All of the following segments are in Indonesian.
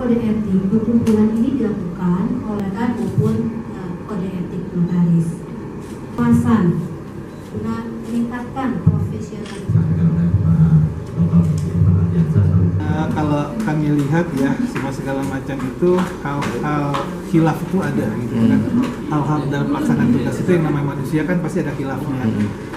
kode etik. Perkumpulan ini dilakukan oleh maupun kode etik notaris. Pengawasan guna meningkatkan profesionalitas. Kalau kami lihat ya, semua segala macam itu hal-hal khilaf itu ada gitu kan. Hal-hal dalam pelaksanaan tugas itu yang namanya manusia kan pasti ada khilafnya.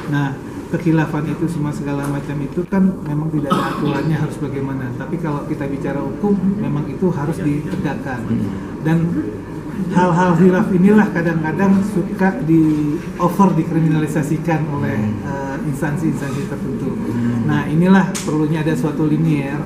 Nah, kekhilafan itu semua segala macam itu kan memang tidak ada aturannya harus bagaimana. Tapi kalau kita bicara hukum, memang itu harus ditegakkan. Dan hal-hal khilaf inilah kadang-kadang suka dikriminalisasikan oleh instansi-instansi tertentu. Nah, inilah perlunya ada suatu linear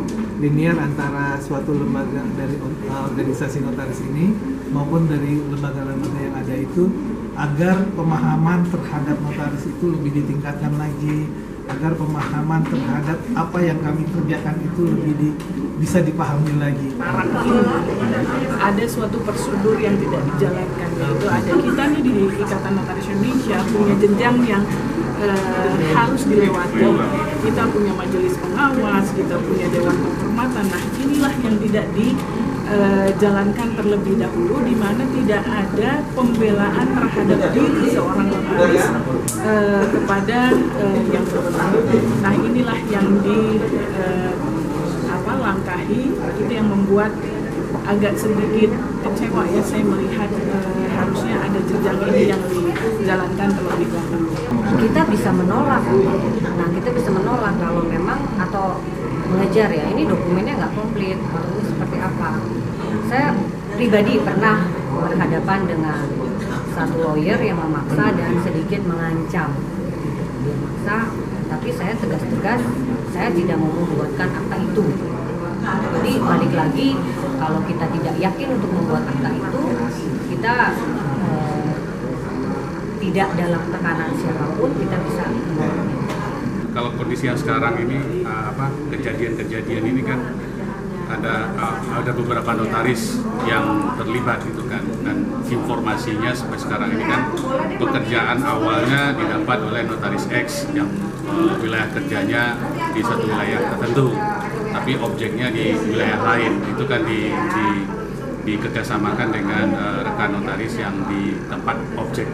antara suatu lembaga dari organisasi notaris ini maupun dari lembaga-lembaga yang ada itu, agar pemahaman terhadap notaris itu lebih ditingkatkan lagi, agar pemahaman terhadap apa yang kami kerjakan itu lebih bisa dipahami lagi. Ada suatu prosedur yang tidak dijalankan, yaitu ada kita nih di Ikatan Notaris Indonesia punya jenjang yang harus dilewati. Kita punya majelis pengawas, kita punya dewan kehormatan. Nah, inilah yang tidak dijalankan terlebih dahulu, di mana tidak ada pembelaan terhadap diri seorang notaris kepada yang berwenang. Nah, inilah yang langkahi, itu yang membuat agak sedikit kecewa ya saya melihat harusnya ada jenjang ini yang dijalankan terlebih dahulu. Kita bisa menolak, kalau memang atau mengejar ya, ini dokumennya nggak komplit atau ini seperti apa. Saya pribadi pernah berhadapan dengan satu lawyer yang memaksa dan sedikit mengancam. Dia maksa, tapi saya tegas-tegas, saya tidak mau membuatkan akta itu. Jadi balik lagi, kalau kita tidak yakin untuk membuat akta itu, kita tidak dalam tekanan siapapun, kita bisa menolak. Kalau kondisi yang sekarang ini, kejadian-kejadian ini kan ada beberapa notaris yang terlibat gitu kan, dan informasinya sampai sekarang ini kan pekerjaan awalnya didapat oleh notaris X yang wilayah kerjanya di satu wilayah tertentu, tapi objeknya di wilayah lain. Itu kan dikerjasamakan dengan rekan notaris yang di tempat objek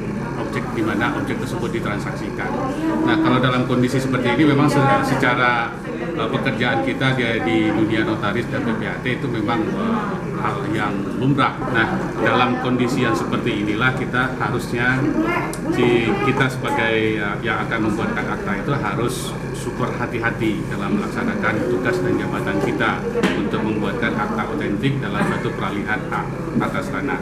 di mana objek tersebut ditransaksikan. Nah, kalau dalam kondisi seperti ini memang secara pekerjaan kita di dunia notaris dan PPAT itu memang hal yang lumrah. Nah, dalam kondisi yang seperti inilah kita harusnya kita sebagai yang akan membuatkan akta itu harus super hati-hati dalam melaksanakan tugas dan jabatan kita untuk membuatkan akta otentik dalam suatu peralihan hak atas tanah.